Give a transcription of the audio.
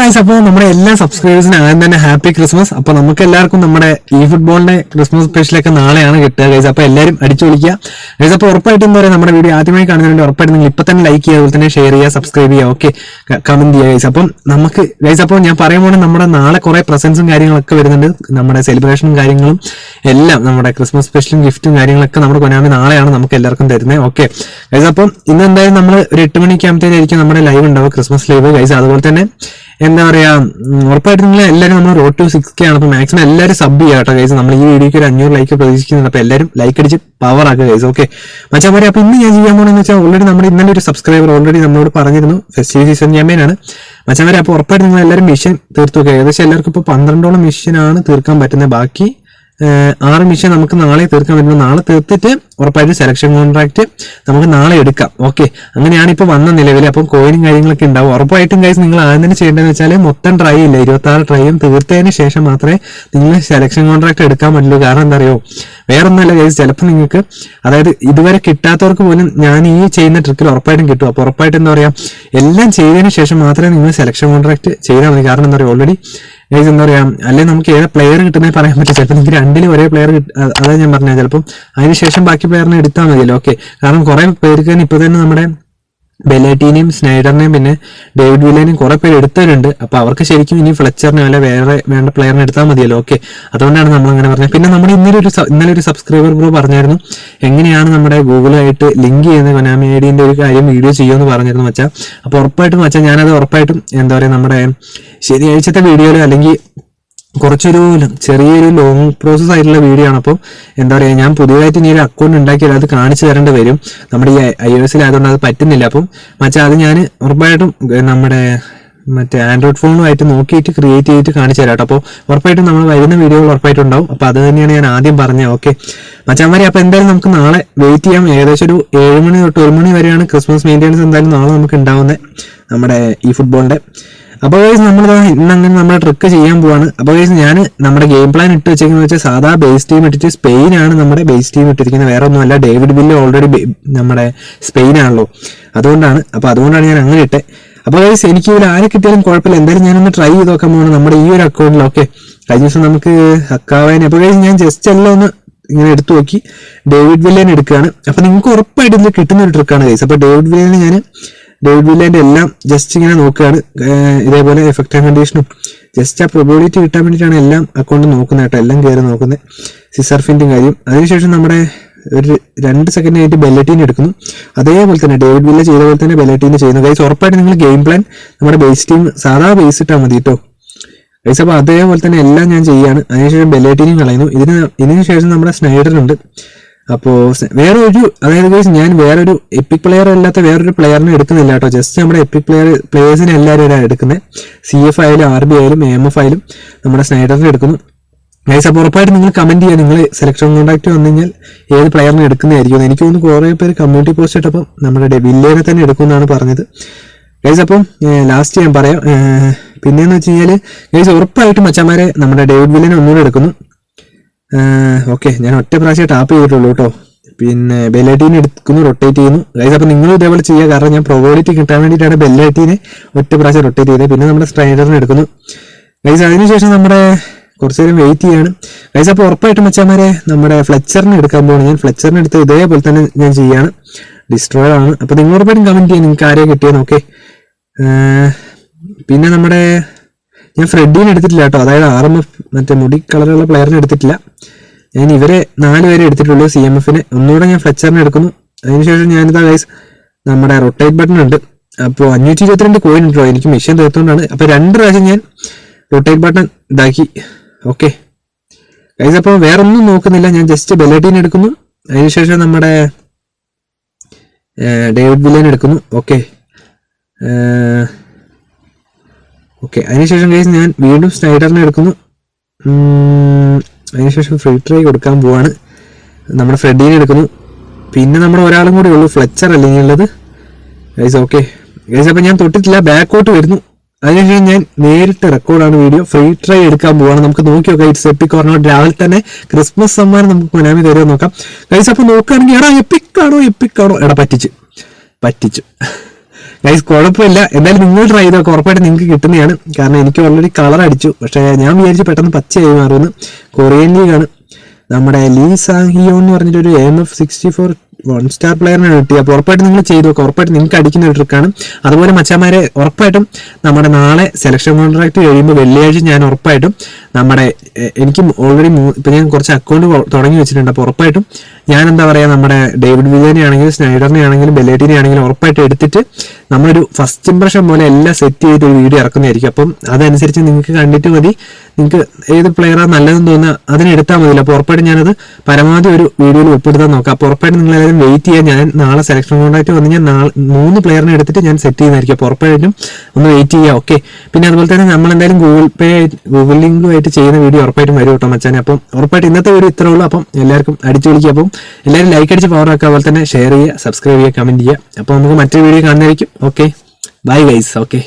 Guys, അപ്പോൾ നമ്മുടെ എല്ലാ സബ്സ്ക്രൈബേഴ്സിനും ആദ്യം തന്നെ ഹാപ്പി ക്രിസ്മസ്. അപ്പൊ നമുക്ക് എല്ലാവർക്കും നമ്മുടെ ഈ ഫുട്ബോളിന്റെ ക്രിസ്മസ് സ്പെഷ്യലൊക്കെ നാളെയാണ് കിട്ടുക ഗൈസ്. അപ്പൊ എല്ലാവരും അടിച്ചു വിളിക്കുക ഗൈസ്. അപ്പൊ ഉറപ്പായിട്ടും എന്താ പറയുക, നമ്മുടെ വീഡിയോ ആദ്യമായി കാണുന്നതിന് ഉറപ്പായിട്ട് നിങ്ങൾ ഇപ്പൊ തന്നെ ലൈക്ക് ചെയ്യുക, അതുപോലെ തന്നെ ഷെയർ ചെയ്യുക, സബ്സ്ക്രൈബ് ചെയ്യുക, ഓക്കെ, കമന്റ് ചെയ്യുക ഗൈസ്. അപ്പം നമുക്ക് ഗൈസ്, അപ്പോൾ ഞാൻ പറയുമ്പോൾ നമ്മുടെ നാളെ കുറെ പ്രസൻസും കാര്യങ്ങളൊക്കെ വരുന്നുണ്ട്. നമ്മുടെ സെലിബ്രേഷനും കാര്യങ്ങളും എല്ലാം, നമ്മുടെ ക്രിസ്മസ് സ്പെഷ്യലും ഗിഫ്റ്റും കാര്യങ്ങളൊക്കെ നമ്മുടെ കൊനാമി നാളെയാണ് നമുക്ക് എല്ലാവർക്കും തരുന്നത്. ഓക്കെ ഗൈസ്, അപ്പം ഇന്ന് എന്തായാലും നമ്മൾ ഒരു 8 മണിക്ക് ആകുമ്പോഴത്തേക്കായിരിക്കും നമ്മുടെ ലൈവ് ഉണ്ടാവും, ക്രിസ്മസ് ലൈവ് ഗൈസ്. അതുപോലെ തന്നെ എന്താ പറയാ, ഉറപ്പായിട്ട് നിങ്ങൾ എല്ലാവരും നമ്മൾ റോഡ് ടു 6K ആണ്. അപ്പൊ മാക്സിമം എല്ലാവരും സബ് ചെയ്യാം കേട്ടോ ഗൈസ്. നമ്മൾ ഈ വീഡിയോക്ക് ഒരു 500 ലൈക്ക് പ്രതീക്ഷിക്കുന്നുണ്ട്. അപ്പൊ എല്ലാവരും ലൈക്ക് അടിച്ച് പവർ ആക്കുക ഗൈസ്. ഓക്കെ മച്ചാമാരെ, അപ്പൊ ഇന്ന് ഞാൻ ചെയ്യാൻ പോകണമെന്ന് വെച്ചാൽ ഓൾറെഡി നമ്മുടെ ഇന്നലെ ഒരു സബ്സ്ക്രൈബർ ഓൾറെഡി നമ്മളോട് പറഞ്ഞിരുന്നു, ഫെസ്റ്റീവ് സീസൺ ക്യാമ്പയിൻ ആണ് മച്ചാമാരെ. അപ്പൊ ഉറപ്പായിട്ട് നിങ്ങൾ എല്ലാവരും മിഷൻ തീർത്തു വെക്കുക. ഏകദേശം എല്ലാവർക്കും ഇപ്പൊ 12ഓളം മിഷനാണ് തീർക്കാൻ പറ്റുന്നത്. ബാക്കി 6 മിഷൻ നമുക്ക് നാളെ തീർക്കാൻ പറ്റുന്നു. നാളെ തീർത്തിട്ട് ഉറപ്പായിട്ട് സെലക്ഷൻ കോൺട്രാക്ട് നമുക്ക് നാളെ എടുക്കാം. ഓക്കെ, അങ്ങനെയാണ് ഇപ്പൊ വന്ന നിലവിൽ. അപ്പം കോയിനും കാര്യങ്ങളൊക്കെ ഉണ്ടാവും. ഉറപ്പായിട്ടും ഗൈസ് നിങ്ങൾ ആദ്യം തന്നെ ചെയ്യേണ്ടതെന്ന് വെച്ചാൽ മൊത്തം ട്രൈ ഇല്ല, 26 ട്രൈയും തീർത്തതിന് ശേഷം മാത്രമേ നിങ്ങൾ സെലക്ഷൻ കോൺട്രാക്ട് എടുക്കാൻ പറ്റുള്ളൂ. കാരണം എന്താ അറിയോ, വേറൊന്നല്ല ഗൈസ്, ചിലപ്പോൾ നിങ്ങൾക്ക് അതായത് ഇതുവരെ കിട്ടാത്തവർക്ക് പോലും ഞാൻ ഈ ചെയ്യുന്ന ട്രിക്കിൽ ഉറപ്പായിട്ടും കിട്ടും. അപ്പൊ ഉറപ്പായിട്ട് എന്താ പറയാ, എല്ലാം ചെയ്തതിന് ശേഷം മാത്രമേ നിങ്ങൾ സെലക്ഷൻ കോൺട്രാക്ട് ചെയ്താൽ മതി. കാരണം എന്താ പറയുക, ഓൾറെഡി ഗൈസ് എന്താ പറയാ, അല്ലെങ്കിൽ നമുക്ക് ഏത് പ്ലെയർ കിട്ടുന്നേ പറയാൻ പറ്റില്ല. ചിലപ്പോൾ നിങ്ങൾക്ക് 2-ൽ ഒരേ പ്ലെയർ അതാ ഞാൻ പറഞ്ഞത്. ചിലപ്പം അതിനുശേഷം ബാക്കി പ്ലെയറിനെ എടുത്താൽ മതിയല്ലോ. ഓക്കെ, കാരണം കുറെ പേർക്ക് തന്നെ ഇപ്പൊ തന്നെ നമ്മുടെ ബെലേറ്റിനെയും സ്നൈഡറിനെയും പിന്നെ ഡേവിഡ് വില്ലേനെയും കുറെ പേര് എടുത്തവരുണ്ട്. അപ്പൊ അവർക്ക് ശരിക്കും ഇനി ഫ്ലെച്ചറിനെ അല്ലെ വേറെ വേണ്ട പ്ലെയറിനെ എടുത്താൽ മതിയല്ലോ. ഓക്കെ, അതുകൊണ്ടാണ് നമ്മൾ അങ്ങനെ പറഞ്ഞത്. പിന്നെ നമ്മുടെ ഇന്നലെ ഒരു സബ്സ്ക്രൈബർ ബ്രോ പറഞ്ഞായിരുന്നു എങ്ങനെയാണ് നമ്മുടെ ഗൂഗിളായിട്ട് ലിങ്ക് ചെയ്യുന്ന കൊനാമി ഐഡിന്റെ ഒരു കാര്യം വീഡിയോ ചെയ്യുമെന്ന് പറഞ്ഞിരുന്നു മച്ചാ. അപ്പൊ ഉറപ്പായിട്ടും മച്ചാ ഞാനത് ഉറപ്പായിട്ടും എന്താ പറയാ, നമ്മുടെ ശനിയാഴ്ചത്തെ വീഡിയോയിൽ അല്ലെങ്കിൽ കുറച്ചൊരു ചെറിയൊരു ലോങ് പ്രോസസ് ആയിട്ടുള്ള വീഡിയോ ആണ്. അപ്പോൾ എന്താ പറയുക, ഞാൻ പുതിയതായിട്ട് ഇനി ഒരു അക്കൗണ്ട് ഉണ്ടാക്കിയാൽ അത് കാണിച്ചു തരേണ്ടി വരും. നമ്മുടെ ഈ iOS-ൽ ആയതുകൊണ്ട് അത് പറ്റുന്നില്ല. അപ്പം മച്ചാ അത് ഞാൻ ഉറപ്പായിട്ടും നമ്മുടെ മറ്റേ ആൻഡ്രോയിഡ് ഫോണുമായിട്ട് നോക്കിയിട്ട് ക്രിയേറ്റ് ചെയ്തിട്ട് കാണിച്ചു തരാം കേട്ടോ. അപ്പോൾ ഉറപ്പായിട്ടും നമ്മൾ വരുന്ന വീഡിയോകൾ ഉറപ്പായിട്ടും ഉണ്ടാവും. അപ്പോൾ അത് തന്നെയാണ് ഞാൻ ആദ്യം പറഞ്ഞത്. ഓക്കെ മച്ചാമാരി, അപ്പോൾ എന്തായാലും നമുക്ക് നാളെ വെയിറ്റ് ചെയ്യാം. ഏകദേശം ഒരു 7 മണി തൊട്ട് 1 മണി വരെയാണ് ക്രിസ്മസ് മെയിൻ്റെനൻസ് എന്തായാലും നാളെ നമുക്ക് ഉണ്ടാവുന്നത് നമ്മുടെ ഈ ഫുട്ബോളിന്റെ. അപ്പോൾ ഗൈസ് നമ്മളിതാ ഇന്നങ്ങനെ നമ്മുടെ ട്രിക്ക് ചെയ്യാൻ പോവാണ്. അപ്പോൾ ഗൈസ് ഞാൻ നമ്മുടെ ഗെയിം പ്ലാൻ ഇട്ട് വെച്ചേക്കുന്നത് വെച്ചാൽ സാധാ ബേസ് ടീം ഇട്ടിട്ട് സ്പെയിനാണ് നമ്മുടെ ബേസ് ടീം ഇട്ടിരിക്കുന്നത്. വേറെ ഒന്നുമല്ല, ഡേവിഡ് വില്ല ഓൾറെഡി നമ്മുടെ സ്പെയിനാണല്ലോ, അതുകൊണ്ടാണ്. അപ്പോൾ അതുകൊണ്ടാണ് ഞാൻ അങ്ങനെ ഇട്ടേ. അപ്പോൾ ഗൈസ് എനിക്ക് ഇതിൽ ആരെ കിട്ടിയാലും കുഴപ്പമില്ല, എന്തായാലും ഞാനൊന്ന് ട്രൈ ചെയ്ത് നോക്കാൻ പോകണം നമ്മുടെ ഈ ഒരു അക്കൗണ്ടിൽ. ഓക്കെ, കഴിഞ്ഞ ദിവസം നമുക്ക് ഹക്കാവാൻ. അപ്പോൾ ഗൈസ് ഞാൻ ജസ്റ്റ് എല്ലാം ഒന്ന് ഇങ്ങനെ എടുത്തു നോക്കി ഡേവിഡ് വില്ലേനെ എടുക്കുകയാണ്. അപ്പോൾ നിങ്ങൾക്ക് ഉറപ്പായിട്ട് ഇതിൽ കിട്ടുന്ന ഒരു ട്രിക്കാണ് ഗൈസ്. അപ്പോൾ ഡേവിഡ് വില്ലേന്റെ എല്ലാം ജസ്റ്റ് ഇങ്ങനെ നോക്കുകയാണ്. ഇതേപോലെ എഫക്റ്റ് ആൻഡ് കണ്ടീഷനും ജസ്റ്റ് ആ പ്രൊബിലിറ്റി കിട്ടാൻ വേണ്ടിയിട്ടാണ് എല്ലാം അക്കൗണ്ട് നോക്കുന്നത് കേട്ടോ, എല്ലാം കയറി നോക്കുന്നത്. സിസർഫിന്റെയും കാര്യം. അതിനുശേഷം നമ്മുടെ ഒരു 2 സെക്കൻഡ് ആയിട്ട് ബെല്ലറ്റീൻ എടുക്കുന്നു. അതേപോലെ തന്നെ ഡേവിഡ് വില്ല ചെയ്ത പോലെ തന്നെ ബെല്ലറ്റീൻ ചെയ്യുന്നു ഗൈസ്. ഉറപ്പായിട്ട് നിങ്ങൾ ഗെയിം പ്ലാൻ നമ്മുടെ ബേസ് ടീം സാധാ ബേസ് ഇട്ടാൽ മതി കേട്ടോ ഗൈസ്. അപ്പോൾ അതേപോലെ തന്നെ എല്ലാം ഞാൻ ചെയ്യാണ്. അതിനുശേഷം ബെല്ലറ്റീനും കളയുന്നു. ഇതിനു ശേഷം നമ്മുടെ സ്നൈഡറുണ്ട്. അപ്പോൾ വേറെ ഒരു, അതായത് ഗൈസ് ഞാൻ വേറൊരു എപ്പിക് പ്ലെയർ അല്ലാത്ത വേറൊരു പ്ലെയറിനെ എടുക്കുന്നില്ല കേട്ടോ. ജസ്റ്റ് നമ്മുടെ എപ്പിക് പ്ലെയേഴ്സിനെ എല്ലാവരും എടുക്കുന്നത്. CF ആയാലും RB ആയാലും AMF ആയാലും നമ്മുടെ സ്നൈഡറിനെ എടുക്കുന്നു ഗൈസ്. അപ്പോൾ ഉറപ്പായിട്ട് നിങ്ങൾ കമന്റ് ചെയ്യുക, നിങ്ങൾ സെലക്ഷൻ കോൺടാക്ട് വന്നു കഴിഞ്ഞാൽ ഏത് പ്ലെയറിനെ എടുക്കുന്നതായിരിക്കും. എനിക്ക് തോന്നുന്നു കുറേ പേര് കമ്മ്യൂണിറ്റി പോസ്റ്റ് ഇട്ടപ്പോൾ നമ്മുടെ വില്ലേനെ തന്നെ എടുക്കുമെന്നാണ് പറഞ്ഞത് ഗൈസ്. അപ്പം ലാസ്റ്റ് ഞാൻ പറയാം. പിന്നെയെന്ന് വെച്ച് കഴിഞ്ഞാൽ ഗൈസ് ഉറപ്പായിട്ടും മച്ചന്മാരെ നമ്മുടെ ഡേവിഡ് വില്ലേനെ ഒന്നുകൂടെ എടുക്കുന്നു. ഓക്കെ, ഞാൻ ഒറ്റ പ്രാവശ്യം ടാപ്പ് ചെയ്തിട്ടുള്ളൂ കേട്ടോ. പിന്നെ ബെല്ലറ്റീനെ എടുക്കുന്നു, റൊട്ടേറ്റ് ചെയ്യുന്നു ഗൈസ്. അപ്പോൾ നിങ്ങളും ഇതേപോലെ ചെയ്യുക, കാരണം ഞാൻ പ്രൊബിലിറ്റി കിട്ടാൻ വേണ്ടിയിട്ടാണ് ബെല്ലറ്റീനെ ഒറ്റ പ്രാവശ്യം റൊട്ടേറ്റ് ചെയ്തത്. പിന്നെ നമ്മുടെ സ്ട്രൈഡറിനെ എടുക്കുന്നു ഗൈസ്. അതിനുശേഷം നമ്മുടെ കുറച്ച് നേരം വെയിറ്റ് ചെയ്യാണ് ഗൈസ്. അപ്പോൾ ഉറപ്പായിട്ടും മച്ചാമാരെ നമ്മുടെ ഫ്ലെച്ചറിനെ എടുക്കാൻ പോകണം. ഞാൻ ഫ്ലെച്ചറിനെ എടുത്ത് ഇതേപോലെ തന്നെ ഞാൻ ചെയ്യാണ്, ഡിസ്ട്രോയർ ആണ്. അപ്പോൾ നിങ്ങൾ ഉറപ്പായിട്ടും കമന്റ് ചെയ്യാം നിങ്ങൾക്ക് ആരെയും കിട്ടിയെന്ന്. ഓക്കെ, പിന്നെ നമ്മുടെ ഞാൻ ഫ്രെഡീനെ എടുത്തിട്ടില്ല കേട്ടോ, അതായത് RMF മറ്റേ മുടി കളറുള്ള പ്ലെയറിനെ എടുത്തിട്ടില്ല. ഞാൻ ഇവരെ 4 പേരെ എടുത്തിട്ടുള്ളൂ. CMFനെ ഒന്നുകൂടെ ഞാൻ ഫ്ലെച്ചറിനെ എടുക്കുന്നു. അതിനുശേഷം ഞാനിതാ ഗൈസ് നമ്മുടെ റൊട്ടേറ്റ് ബട്ടൺ ഉണ്ട്. അപ്പോൾ 522 കോയിൻ ഉണ്ടോ, എനിക്ക് മെഷീൻ തീർത്തുകൊണ്ടാണ്. അപ്പോൾ 2 പ്രാവശ്യം ഞാൻ റൊട്ടേറ്റ് ബട്ടൺ ഇതാക്കി. ഓക്കെ ഗൈസ്, അപ്പോൾ വേറെ ഒന്നും നോക്കുന്നില്ല, ഞാൻ ജസ്റ്റ് ബെല്ലറ്റീൻ എടുക്കുന്നു. അതിനുശേഷം നമ്മുടെ ഡേവിഡ് വില്ലേൻ എടുക്കുന്നു. ഓക്കെ, അതിനുശേഷം ഗൈസ് ഞാൻ വീണ്ടും സ്നൈഡറിനെ എടുക്കുന്നു. അതിനുശേഷം ഫ്രീ ട്രൈ കൊടുക്കാൻ പോവാണ്. നമ്മുടെ ഫ്രെഡീനെ എടുക്കുന്നു. പിന്നെ നമ്മുടെ ഒരാളും കൂടെ ഉള്ളൂ, ഫ്ലെച്ചർ അല്ലേ ഉള്ളത് ഗൈസ്. ഓക്കെ ഗൈസ്, അപ്പോൾ ഞാൻ തൊട്ടിട്ടില്ല, ബാക്കോട്ട് വരുന്നു. അതിനുശേഷം ഞാൻ നേരിട്ട് റെക്കോർഡാണ് വീഡിയോ. ഫ്രീ ട്രൈ എടുക്കാൻ പോവാണ്. നമുക്ക് നോക്കി നോക്കാം. It's epic or not. രാവിലെ തന്നെ ക്രിസ്മസ് സമ്മാനം നമുക്ക് കൊനാമി തരുമോ നോക്കാം ഗൈസ്. അപ്പോൾ നോക്കുകയാണെങ്കിൽ എടാ എപ്പിക് ആണോ എടാ പറ്റിച്ചു ഗൈസ് കുഴപ്പമില്ല, എന്തായാലും നിങ്ങൾ ട്രൈ ചെയ്തൊക്കെ ഉറപ്പായിട്ട് നിങ്ങൾക്ക് കിട്ടുന്നതാണ്. കാരണം എനിക്ക് ഓൾറെഡി കളർ അടിച്ചു, പക്ഷേ ഞാൻ വിചാരിച്ചു പെട്ടെന്ന് പച്ചയായി മാറുമെന്ന്. കൊറിയൻ ലീഗാണ്. നമ്മുടെ ലീ സാഹിയോ എന്ന് പറഞ്ഞിട്ടൊരു AMF64 1 സ്റ്റാർ പ്ലെയറിനാണ് കിട്ടിയത്. അപ്പോൾ ഉറപ്പായിട്ട് നിങ്ങൾ ചെയ്തു നോക്കുക, ഉറപ്പായിട്ട് നിങ്ങൾക്ക് അടിക്കുന്ന ഒരു ട്രിക്കാണ്. അതുപോലെ മച്ചാമാരെ ഉറപ്പായിട്ടും നമ്മുടെ നാളെ സെലക്ഷൻ കോൺട്രാക്ട് കഴിയുമ്പോൾ വെള്ളിയാഴ്ച ഞാൻ ഉറപ്പായിട്ടും നമ്മുടെ എനിക്ക് ഓൾറെഡി ഇപ്പം ഞാൻ കുറച്ച് അക്കൗണ്ട് തുടങ്ങി വെച്ചിട്ടുണ്ട്. അപ്പോൾ ഉറപ്പായിട്ടും ഞാൻ എന്താ പറയുക, നമ്മുടെ ഡേവിഡ് വില്ലിയനെ ആണെങ്കിലും സ്നൈഡറിനെ ആണെങ്കിലും ബെല്ലേറ്റിനെ ആണെങ്കിലും ഉറപ്പായിട്ട് എടുത്തിട്ട് നമ്മളൊരു ഫസ്റ്റ് ഇംപ്രഷൻ പോലെ എല്ലാം സെറ്റ് ചെയ്ത് ഒരു വീഡിയോ ഇറക്കുന്നതായിരിക്കും. അപ്പം അതനുസരിച്ച് നിങ്ങൾക്ക് കണ്ടിട്ട് മതി, നിങ്ങൾക്ക് ഏത് പ്ലെയറാണ് നല്ലതെന്ന് തോന്നുക അതിനെടുത്താൽ മതിയില്ല. അപ്പോൾ ഉറപ്പായിട്ട് ഞാനത് പരമാവധി ഒരു വീഡിയോയിൽ ഉൾപ്പെടുത്താൻ നോക്കാം. അപ്പോൾ ഉറപ്പായിട്ട് നിങ്ങൾ എല്ലാവരും വെയിറ്റ് ചെയ്യാൻ. ഞാൻ നാളെ സെലക്ഷൻ കോൺട്രാക്ട് വന്ന് ഞാൻ 3 പ്ലെയറിനെ എടുത്തിട്ട് ഞാൻ സെറ്റ് ചെയ്യുന്നതായിരിക്കും. അപ്പോൾ ഉറപ്പായിട്ടും ഒന്ന് വെയിറ്റ് ചെയ്യുക. ഓക്കെ, പിന്നെ അതുപോലെ തന്നെ നമ്മൾ എന്തായാലും ഗൂഗിൾ ലിങ്കുമായിട്ട് ചെയ്യുന്ന വീഡിയോ ഉറപ്പായിട്ടും വരും കേട്ടോ മച്ചാനെ. അപ്പം ഉറപ്പായിട്ട് ഇന്നത്തെ വീഡിയോ ഇത്രേ ഉള്ളൂ. അപ്പം എല്ലാവർക്കും അടിച്ചു വിളിക്കുക. അപ്പം എല്ലാവരും ലൈക്ക് അടിച്ച് പവർ ആക്കുക, അതുപോലെ തന്നെ ഷെയർ ചെയ്യുക, സബ്സ്ക്രൈബ് ചെയ്യുക, കമന്റ് ചെയ്യുക. അപ്പോൾ നമുക്ക് മറ്റൊരു വീഡിയോ കാണുന്നതായിരിക്കും. Okay, bye guys. ഓക്കെ.